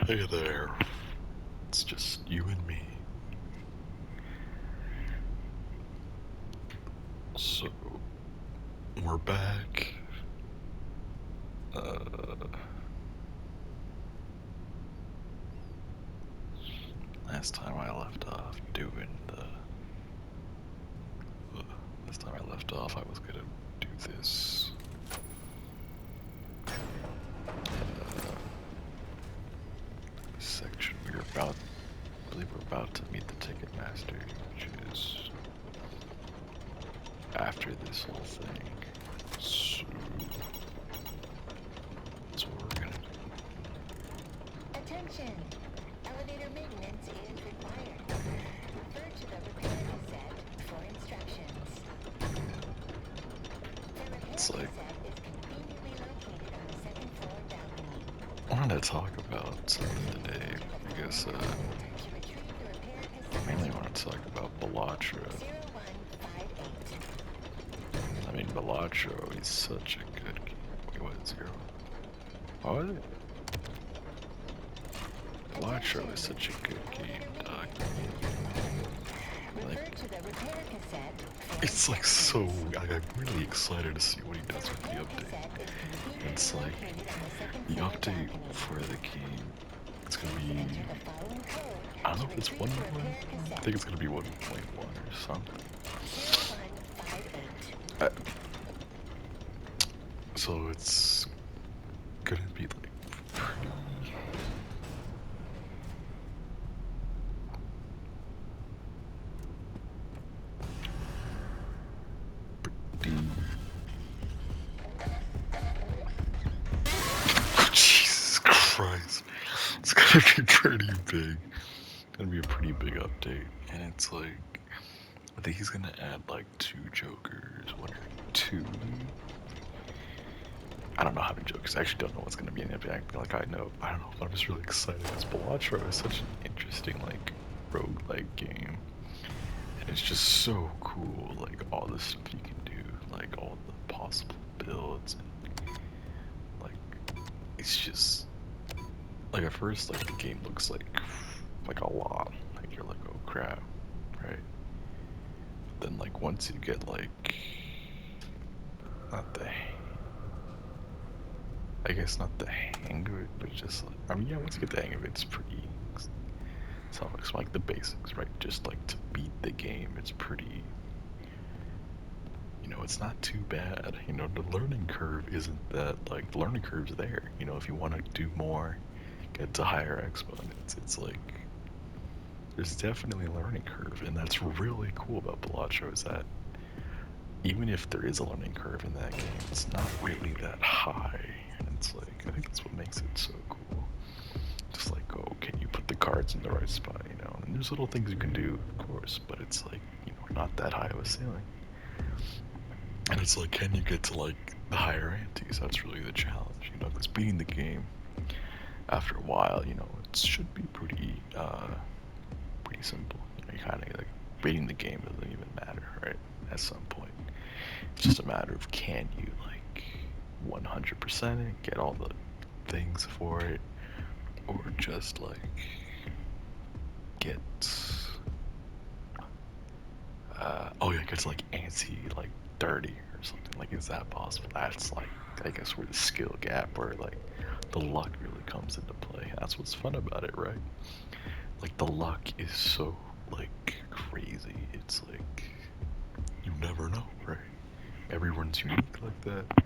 Hey there, it's just you and me. So, we're back. Uh, last time I left off doing last time I left off, I was gonna do this. Section. I believe we're about to meet the Ticket Master, which is after this whole thing. So, that's what we're gonna do. Attention! Elevator maintenance is required. Refer to the repair cassette for instructions. The repair It's like, cassette is conveniently located on the second floor balcony. I wanted to talk about something today. I guess, To retrieve the repair cassette, mainly want to talk about Balatro. 0158. I mean, Balatro, he's such a good game. Wait, what, zero? What? Balatro is such a good game, dog. Refer Like, to the repair cassette for it's like so, instructions. I'm really excited to see what he does with the Repair update. cassette is conveniently It's like, located on the second the floor update balcony. for the game, it's gonna Please be, enter the following code I don't to know if it's retrieve the 1.1, repair I cassette. think it's gonna be 1.1 or something. 0158. Uh, so it's gonna be like pretty Jesus Christ. It's gonna be pretty big. It's gonna be a pretty big update. And it's like, I think he's gonna add like 2 Jokers, 1 or 2. I don't know how many Jokers. I actually don't know what's gonna be in it. Like I know, I don't know. But I'm just really excited because Balatro is such an interesting like roguelike game, and it's just so cool. Like all the stuff you can do, like all the possible builds, and like it's just like at first like the game looks like a lot. Like you're like, oh crap, right? Then like once you get like not the I guess not the hang of it, but just like, I mean, yeah, once you get the hang of it, it's pretty. It's like the basics, right? Just like to beat the game, it's pretty. It's not too bad. The learning curve isn't that like the learning curve's there. If you want to do more, get to higher exponents, it's like there's definitely a learning curve, and that's really cool about Balatro is that even if there is a learning curve in that game, it's not really that high. And it's like, I think that's what makes it so cool. Just like, oh, can you put the cards in the right spot, And there's little things you can do, of course, but it's like, not that high of a ceiling. And it's like, can you get to like the higher antes? That's really the challenge, because beating the game after a while, it should be pretty simple. You kind of like beating the game doesn't even matter, right? At some point. It's just a matter of can you like 100% it, get all the things for it, or just like get get to like antsy like 30 or something. Like, is that possible? That's like, I guess, where the skill gap or like the luck really comes into play. That's what's fun about it, right? Like the luck is so like crazy. It's like you never know, right? Everyone's unique like that,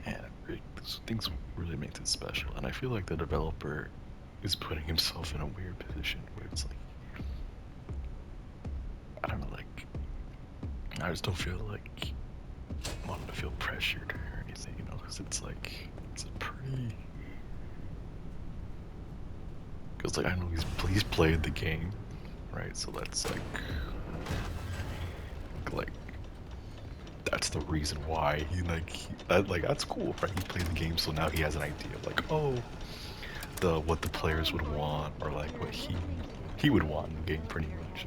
and these things really makes it special. And I feel like the developer is putting himself in a weird position where it's like, I don't know, like I just don't feel like wanting to feel pressured or anything, because it's like it's a pretty. Because like I know he's played the game, right? So that's like that's the reason why he that's cool, right? He played the game, so now he has an idea of like, oh, what the players would want, or like what he would want in the game, pretty much.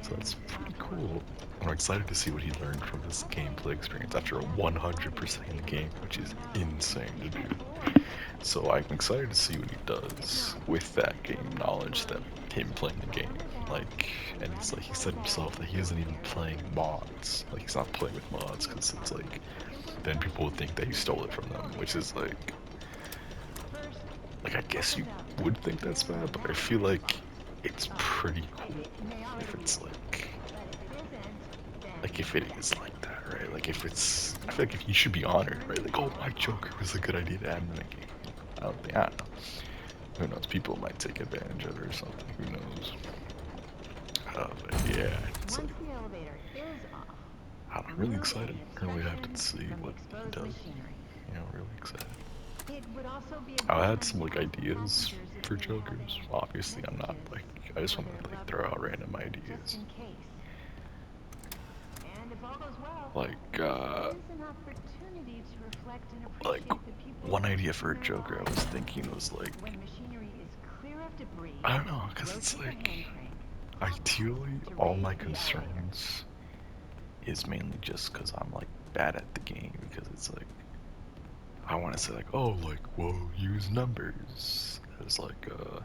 So that's pretty cool. I'm excited to see what he learned from this gameplay experience after 100% the game, which is insane to do. So I'm excited to see what he does with that game knowledge, that him playing the game. Like, and it's like he said himself that he isn't even playing mods. Like he's not playing with mods because it's like then people would think that he stole it from them, which is like I guess you would think that's bad, but I feel like it's pretty cool if it's like if it is like that, right? Like if it's, I feel like if you should be honored, right? Like, oh, my Joker was a good idea to add in the game. I don't know. Who knows? People might take advantage of it or something. Who knows? But yeah, it's like, I'm really excited. Really have to see what he does. You know, really excited. I had some like ideas for Jokers. Obviously, I'm not like, I just want to like throw out random ideas. Like one idea for a Joker I was thinking was like, I don't know, because it's like, ideally, all my concerns is mainly just because I'm like bad at the game, because it's like, I want to say like, oh, like, whoa, use numbers as like a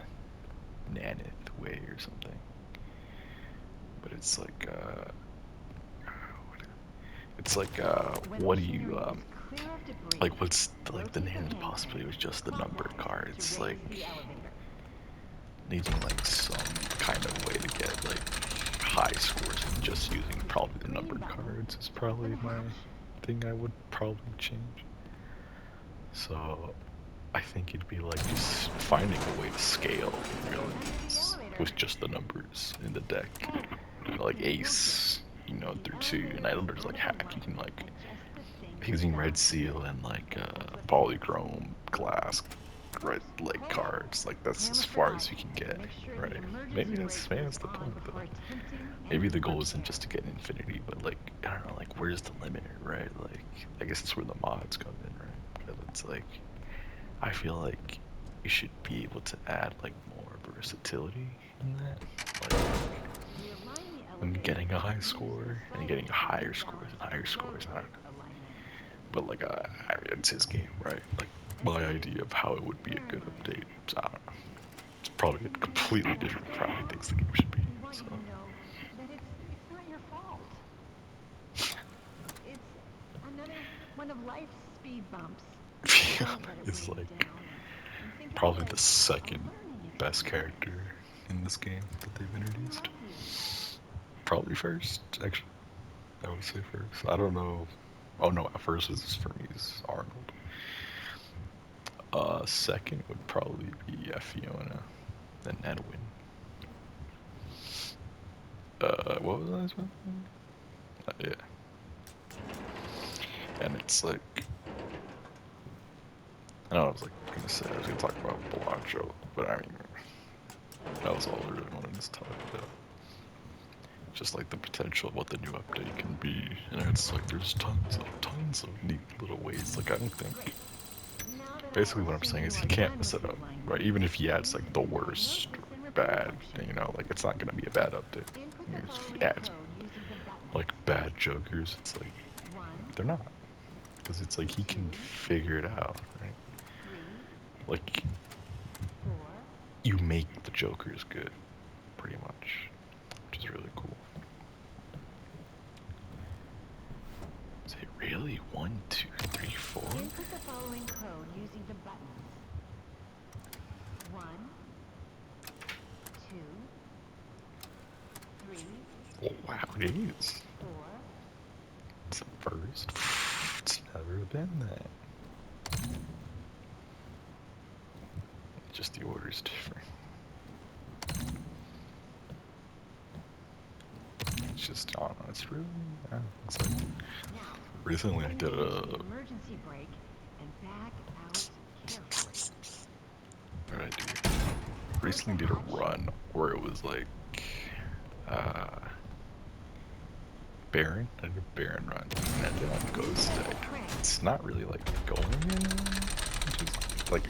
nanith way or something. But it's like, what do you, like, what's like the nanith possibly was just the number cards, like, needing like some kind of way to get like high scores and just using probably the numbered cards is probably my thing I would probably change. So I think it'd be like just finding a way to scale really with just the numbers in the deck. You know, like ace, you know, through 2, and I know there's like hack, you can like using red seal and like polychrome glass red like cards, like that's as far as you can get, right? Maybe that's the point though. Maybe the goal isn't just to get infinity, but like I don't know, like where's the limit, right? Like I guess that's where the mods come in, right? Because it's like I feel like you should be able to add like more versatility in that, like when getting a high score and getting higher scores and higher scores. I don't know. But like it's his game, right? Like my idea of how it would be a good update. So, I don't know. It's probably a completely different from how he thinks the game should be. So. Fiona is like probably the second best character in this game that they've introduced. Probably first, actually. I would say first. I don't know. Oh no, at first is for me is Arnold. Second would probably be Fiona, then Edwin. What was the last one? Yeah. And it's like, I know I was like gonna say I was gonna talk about Bellagio, but I mean that was all I really wanted to talk about. Just like the potential of what the new update can be, and it's like there's tons of neat little ways. Like I don't think. Basically, what I'm saying is he can't mess it up, right? Even if he adds like the worst bad, you know, like it's not gonna be a bad update. If he adds like bad Jokers, it's like they're not, because it's like he can figure it out, right? Like you make the Jokers good, pretty much, which is really cool. Is it really 1, 2, 3, 4? Input the following code using the buttons. 1, 2, 3. Oh wow, it is. 4. It's a first. It's never been that. Just the order's different. It's just, I don't know, it's really, it's like, recently I did emergency brake and back out carefully. what did I do? Recently did a run where it was like, Baron. I did a Baron run, and then on Ghost Deck. It's not really like going anywhere, which is like,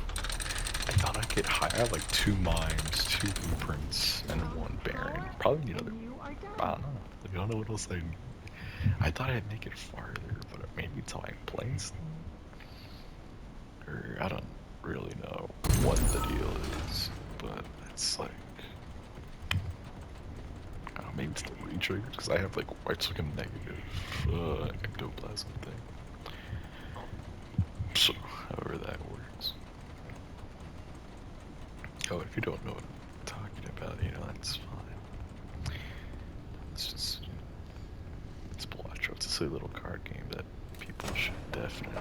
I thought I'd get high. I have like 2 mines, 2 blueprints, and 1 baron. Probably need another. I don't know. Like, I don't know what else I need. I thought I'd make it farther, but maybe it's how I place them. Or I don't really know what the deal is, but it's like, I don't know, maybe it's the re-trigger, because I have like, it's like a negative ectoplasm thing. So, however that works. Oh, if you don't know what I'm talking about, you know, that's fine. It's just, it's Blatcho. It's a silly little card game that people should definitely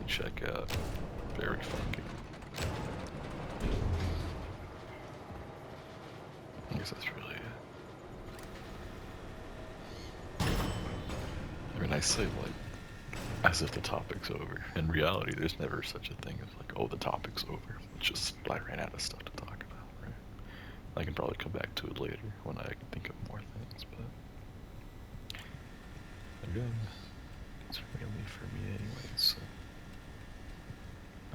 check out. Very fun game. I guess that's really it. I mean, I say like, as if the topic's over. In reality, there's never such a thing as like, oh, the topic's over. It's just, I ran out of stuff to talk about, right? I can probably come back to it later when I can think of more things, but again, it's really for me anyway, so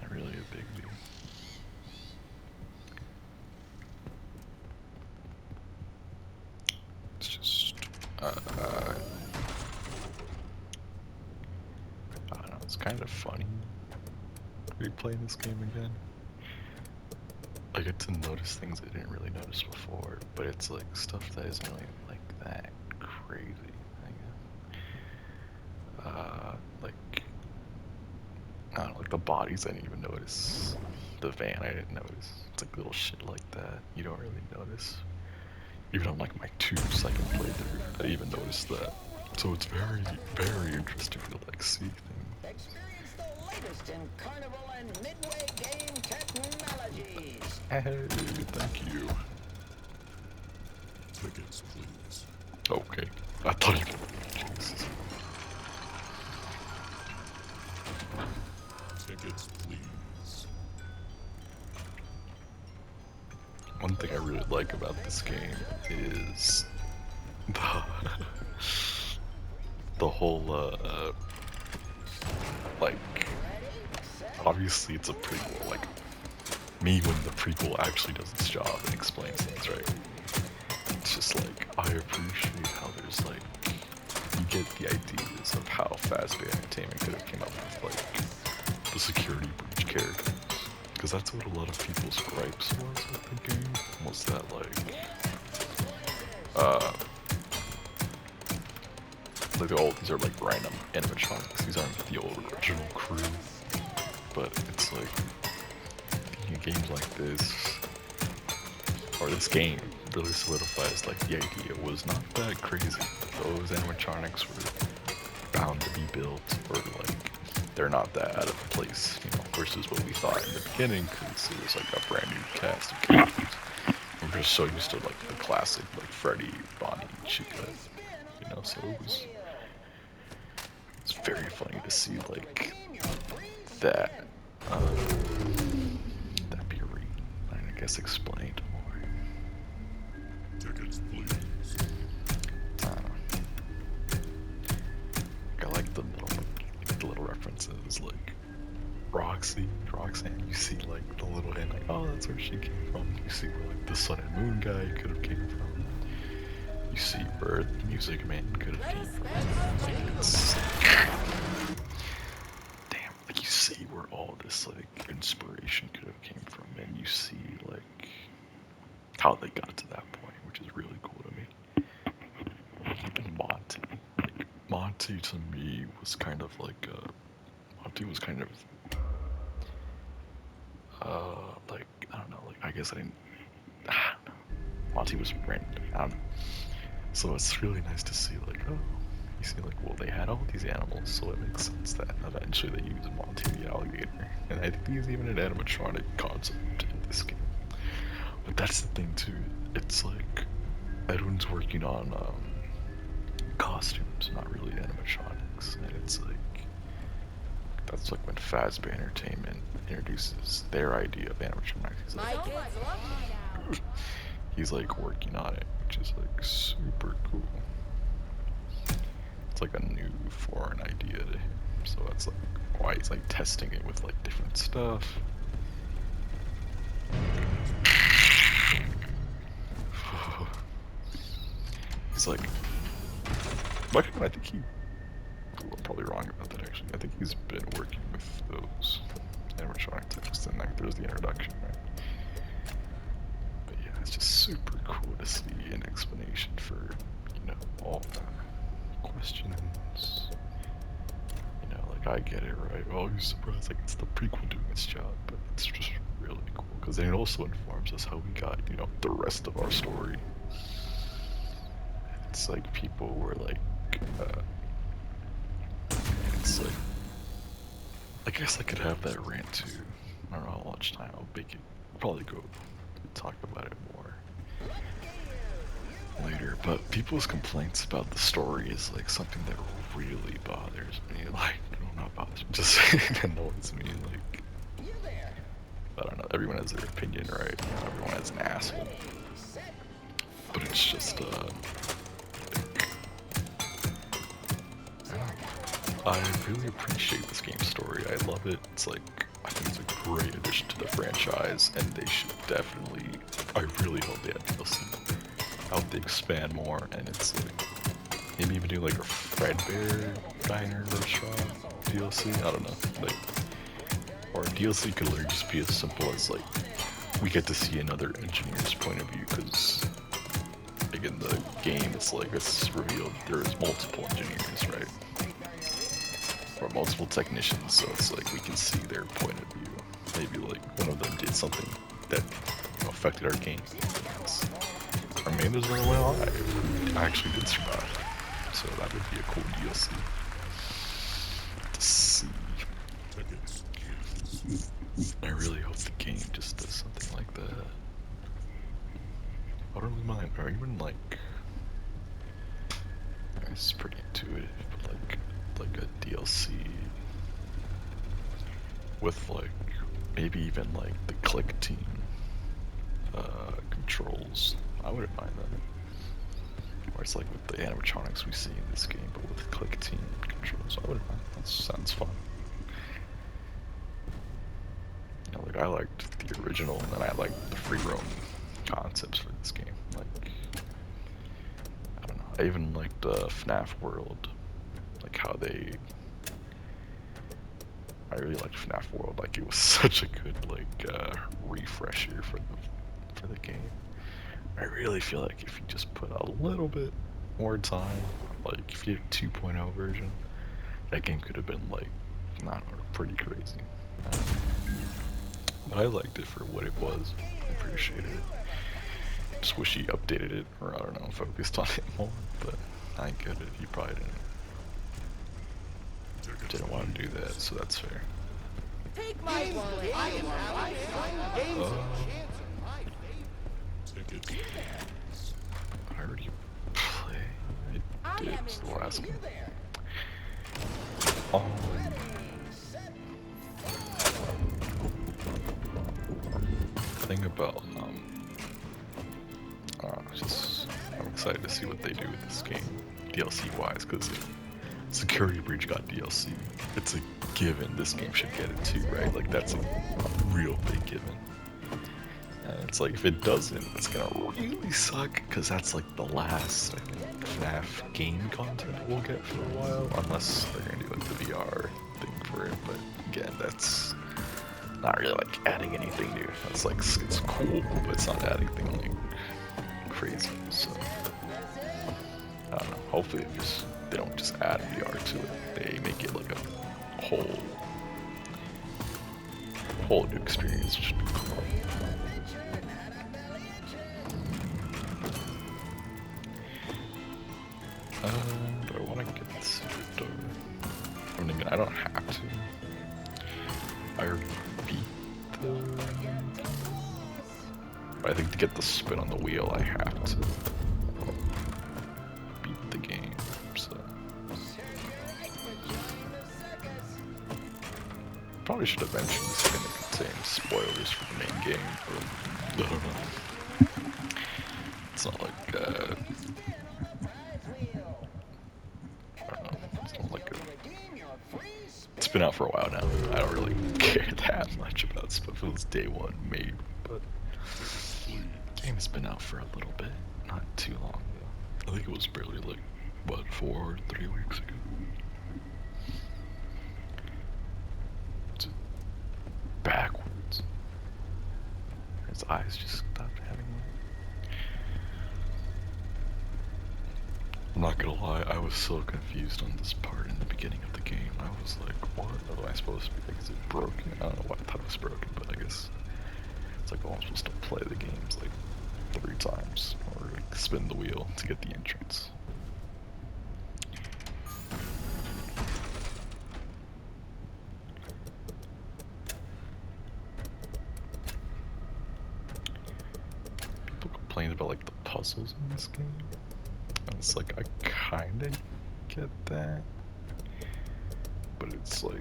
not really a big deal. It's just, I don't know, it's kind of funny replaying this game again. I get to notice things I didn't really notice before, but it's like stuff that isn't really like that crazy, I guess. Like, I don't know, like the bodies I didn't even notice. The van I didn't notice. It's like little shit like that you don't really notice. Even on like my 2-second playthrough, I even noticed that. So it's very, very interesting to like see things. Experience the latest in Carnival and Midway game technologies. Hey, thank you. Tickets, please. Okay, I thought you. Jesus. Tickets, please. One thing I really like about this game is the whole like, obviously it's a prequel, like me when the prequel actually does its job and explains things, right? It's just like, I appreciate how there's like, you get the ideas of how Fazbear Entertainment could have came up with like the security breach characters. Because that's what a lot of people's gripes was with the game, was that like, oh, these are like random animatronics, these aren't the old original crew. But it's like, thinking games like this, or this game, really solidifies like the idea was not that crazy. Those animatronics were bound to be built, or like, they're not that out of place, you know, versus what we thought in the beginning, because it was like a brand new cast of characters. We're just so used to like the classic, like Freddy, Bonnie, Chica, you know, so it's very funny to see like that, that be I guess explained more. Tickets, please. I like the little references, like Roxanne, you see like the little hint, like, oh, that's where she came from. You see where like the Sun and Moon guy could have came from. You see where the Music Man could have came from. Like, it's damn, like you see where all this like inspiration could have came from, and you see like how they got to that point, which is really cool to me. And Monty to me was kind of like Monty was kind of like, I don't know, like, I guess I don't know. Monty was random, I don't know. So it's really nice to see like, oh, you see like, well, they had all these animals, so it makes sense that eventually they used Monty the alligator. And I think he's even an animatronic concept in this game. But that's the thing too, it's like Edwin's working on costumes, not really animatronics, and it's like, that's like when Fazbear Entertainment introduces their idea of animatronics. He's like working on it, which is like super cool. It's like a new foreign idea to him, So it's like why he's like testing it with like different stuff. He's like, but I think I'm probably wrong about that actually. I think he's been working with those animatronic types, and like there's the introduction, right? But yeah, it's just super cool to see an explanation for, you know, all the questions. You know, like I get it, right? Oh, you're surprised like it's the prequel doing its job, but it's just really cool because then it also informs us how we got, you know, the rest of our story. It's like people were like, it's like, I guess I could have that rant too. I don't know how much time I'll make it. Probably go talk about it more later. But people's complaints about the story is like something that really bothers me. Like, no, not bothers me, just annoys me. Like, You there. I don't know. Everyone has their opinion, right? You know, everyone has an asshole. But it's just, I really appreciate this game's story. I love it. It's like, I think it's a great addition to the franchise, and they should definitely, I really hope they have DLC. I hope they expand more, and it's like, maybe even do like a Fredbear Diner Restaurant DLC, I don't know. Like, or DLC could literally just be as simple as like, we get to see another engineer's point of view, because like in the game, it's like, it's revealed there's multiple engineers, right? Or multiple technicians, so it's like we can see their point of view. Maybe like one of them did something that, you know, affected our game. Or maybe there's one went alive. I actually did survive. So that would be a cool DLC to see. Tickets, please. I really hope the game just does something like that. I don't really mind, or even like, it's pretty intuitive, but like a DLC with like maybe even like the click team controls. I wouldn't mind that. Or it's like with the animatronics we see in this game, but with the click team controls. I wouldn't mind. That sounds fun. You know, like I liked the original, and then I liked the free roam concepts for this game. Like, I don't know. I even liked FNAF World. Like how they, I really liked FNAF World. Like it was such a good like refresher for the game. I really feel like if you just put a little bit more time, like if you had a 2.0 version, that game could have been like, I don't know, pretty crazy. But I liked it for what it was. I appreciated it. Just wish he updated it, or I don't know, focused on it more. But I get it. He probably didn't want to do that, so that's fair. Take my wallet. I am out. Games Uh, Tickets, I already played. I did the last You one. there. Thing about just I'm excited to see what they do with this game, DLC wise, because Security Breach got DLC. It's a given this game should get it too, right? Like that's a real big given. And it's like if it doesn't, it's gonna really suck, because that's like the last, I think, FNAF game content we'll get for a while, unless they're gonna do like the VR thing for it. But again, that's not really like adding anything new. That's like it's cool, but it's not adding anything like crazy. So I don't know. Hopefully, they don't just add VR to it. They make it like a whole new experience, which would be cool. Do I want to get the secret door? I mean, again, I don't have to. I already beat the... But I think to get the spin on the wheel, I have to beat the game, so... Probably should have mentioned this is going to contain spoilers for the main game, but I don't know. It's not like, I don't know, it's not like a It's been out for a while now. I don't really care that much about stuff. It was day one, maybe, but game's been out for a little bit, not too long though. I think it was barely like, what, 4 or 3 weeks ago. It's backwards. His eyes just stopped having light. I'm not gonna lie, I was so confused on this part in the beginning of the game. I was like, what am I supposed to be like? Is it broken? I don't know why I thought it was broken, but I guess it's like, oh, I'm supposed to play the games like 3 times or like spin the wheel to get the entrance. People complain about like the puzzles in this game. And it's like, I kinda get that, but it's like,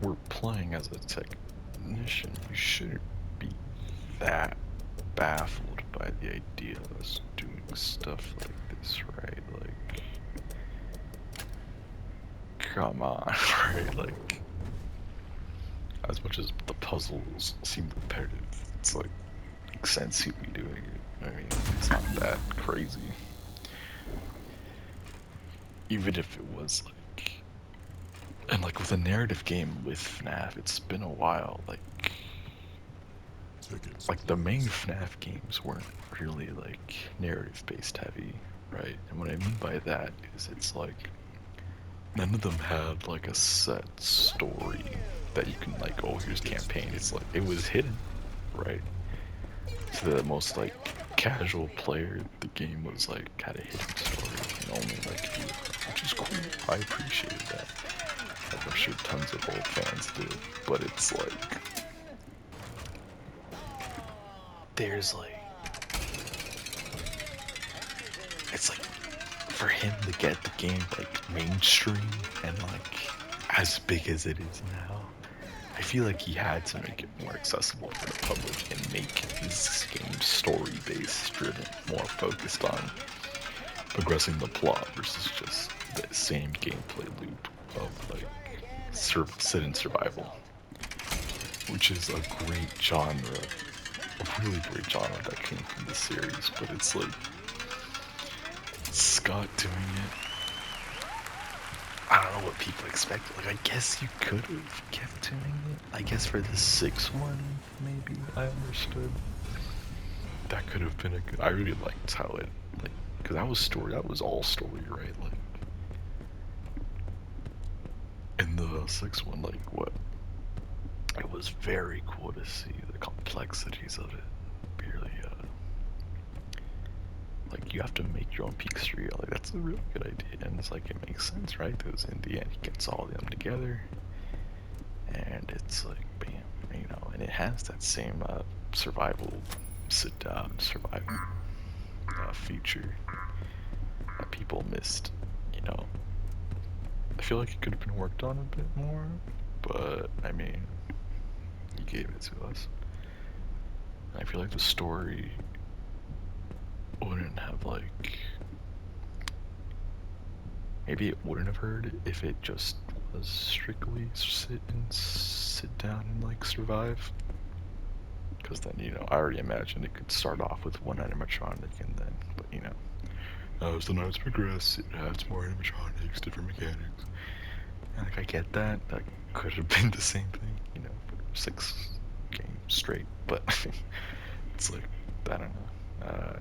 we're playing as a technician. You shouldn't be that baffled by the idea of us doing stuff like this, right? Like, come on, right? Like, as much as the puzzles seem repetitive, it's like, makes sense you'd be doing it. I mean, it's not that crazy. Even if it was like, and like with a narrative game with FNAF, it's been a while. Like the main FNAF games weren't really like narrative based heavy, right? And what I mean by that is it's like none of them had like a set story that you can like, oh, here's campaign. It's like it was hidden, right? To the most like casual player, the game was like had a hidden story and only like you, which is cool. I appreciated that. I'm sure tons of old fans did, but it's like there's like it's like for him to get the game like mainstream and like as big as it is now, I feel like he had to make it more accessible for the public and make his game story-based driven, more focused on progressing the plot versus just the same gameplay loop of like sit in survival, which is a great genre, a really great genre that came from the series. But it's like Scott doing it, I don't know what people expect. Like, I guess you could have kept doing it. I guess for the 6th one, maybe I understood. That could have been a good. I really liked how it, like, because that was story. That was all story, right? Like, in the 6th one, like, what? It was very cool to see the complexities of it. Really, like, you have to make your own peak street. Like, that's a really good idea, and it's like, it makes sense, right? Because in the end, he gets all of them together, and it's like, bam, you know, and it has that same survival, sit down, survival feature that people missed, you know. I feel like it could have been worked on a bit more, but, I mean, you gave it to us. And I feel like the story wouldn't have like, maybe it wouldn't have hurt if it just was strictly sit down and like survive, because then, you know, I already imagined it could start off with one animatronic and then, but you know, as the nights progress, it adds more animatronics, different mechanics, and like I get that could have been the same thing, you know, for 6 games straight, but it's like, I don't know.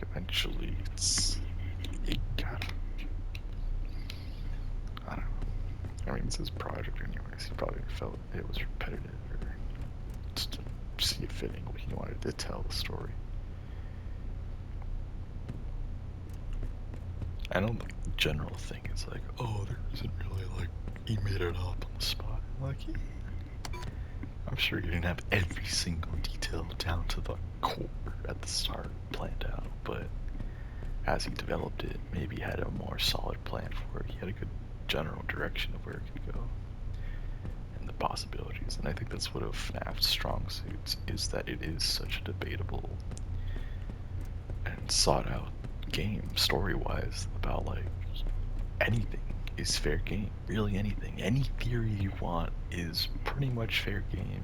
Eventually, it got, I don't know. I mean, it's his project anyways. He probably felt it was repetitive or just to see it fitting what he wanted to tell the story. I know the general thing is like, oh, there isn't really like, he made it up on the spot. Like, I'm sure he didn't have every single detail down to the core at the start planned out, but as he developed it, maybe he had a more solid plan for it. He had a good general direction of where it could go and the possibilities. And I think that's what of FNAF's strong suits is, that it is such a debatable and sought out game story-wise about like anything is fair game. Really anything. Any theory you want is pretty much fair game.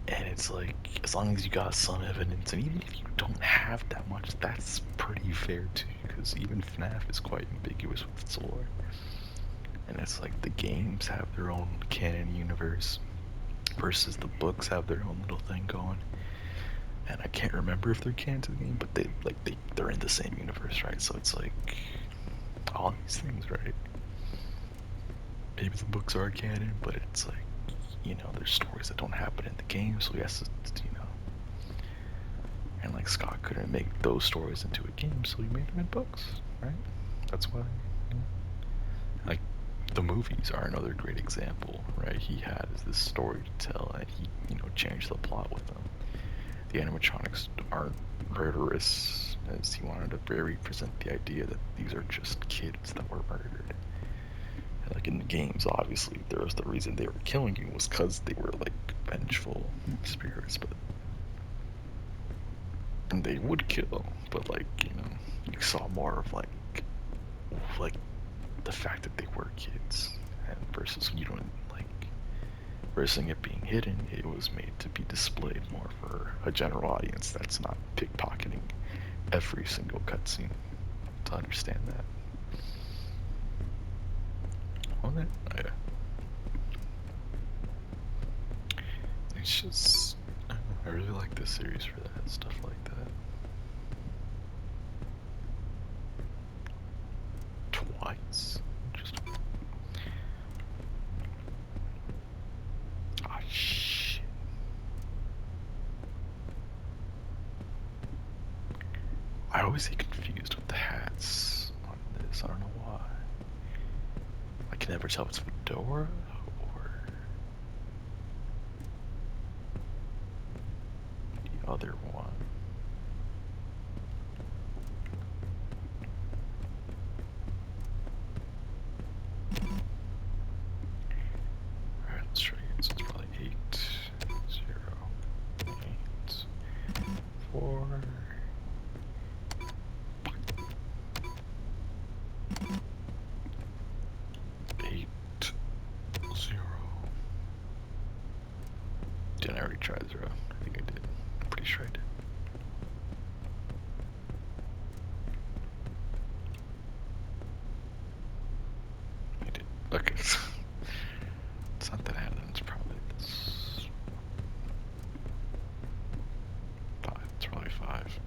And it's like, as long as you got some evidence, and even if you don't have that much, that's pretty fair too, because even FNAF is quite ambiguous with its lore. And it's like the games have their own canon universe versus the books have their own little thing going. And I can't remember if they're canon to the game, but they're in the same universe, right? So it's like all these things, right? Maybe the books are canon, but it's like, you know, there's stories that don't happen in the game, so he has to, you know. And like Scott couldn't make those stories into a game, so he made them in books, right? That's why, you know. Like, the movies are another great example, right? He had this story to tell, and he, you know, changed the plot with them. The animatronics aren't murderous, as he wanted to very present the idea that these are just kids that were murdered. Like in the games, obviously, there was the reason they were killing you was because they were like vengeful spirits, but and they would kill, but like, you know, you saw more of like the fact that they were kids, and versus you don't like versus it being hidden, it was made to be displayed more for a general audience that's not pickpocketing every single cutscene to understand that. Okay. Yeah. It's just, I don't know, I really like this series for that, stuff like that. Twice? Interesting. Ah, shit. I always get confused with the hats on this, I don't know why. I can never tell if it's Fedora or the other one. Alright, let's try again. So it's probably 8, 0, 8, 4. 8, 0. Did I already try 0? I think I did. I'm pretty sure I did. I did. Okay. It's not that I had it, it's probably this. 5. It's probably 5.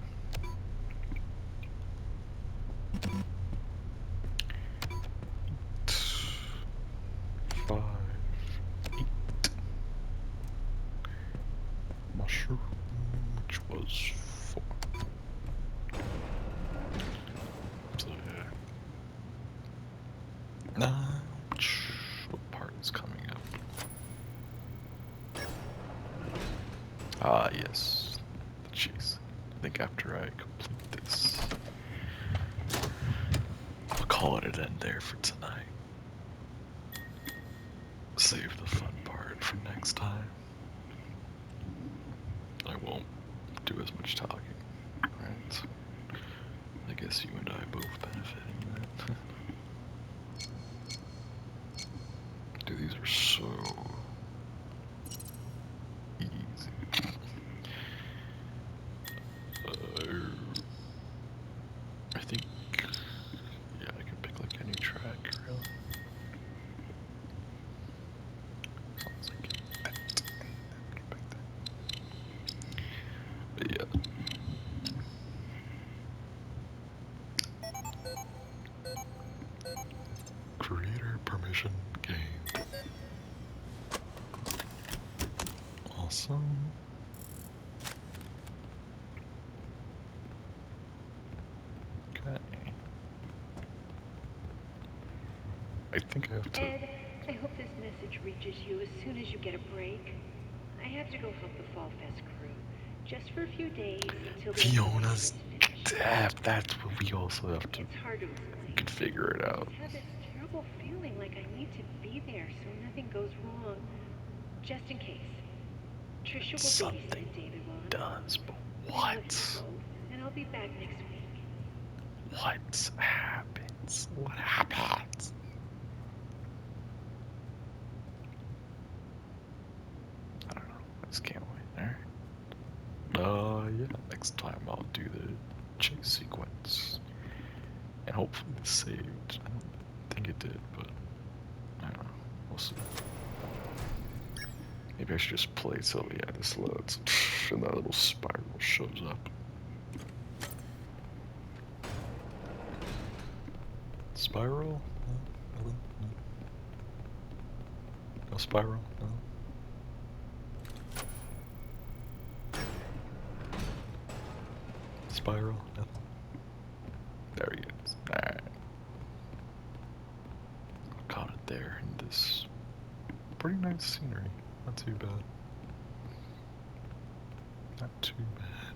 Five, 8. Mushroom, which was 4. So yeah. What part is coming up? Ah, yes. The chase. I think after I complete this, I'll call it an end there for tonight. Save the fun part for next time. I won't do as much talking, right? I guess you and I both benefit in that. Dude, these are so easy. I think, yeah, I can pick like any track, really. As long as I get that, I can pick that. But yeah. Creator permission gained. Awesome. Okay. I think I have to. Ed, I hope this message reaches you as soon as you get a break. I have to go help the Fall Fest crew, just for a few days until the Fiona's exhibition is finished. death. That's what we also have to. It's hard to We explain. can figure it I out. just have this terrible feeling like I need to be there so nothing goes wrong. Just in case. Trisha will Something babysit David while I'm does, but gone. I love you what? both, and I'll be back next week. What happens? What happens? I don't know. I just can't wait. Alright. Yeah, next time I'll do the chase sequence. And hopefully this saved. I don't think it did, but I don't know. We'll see. Maybe I should just play till this loads and that little spiral shows up. Spiral? No, no, no. No spiral? No. Spiral? Nothing. There he is. Alright. Caught it there in this pretty nice scenery. Not too bad. Not too bad.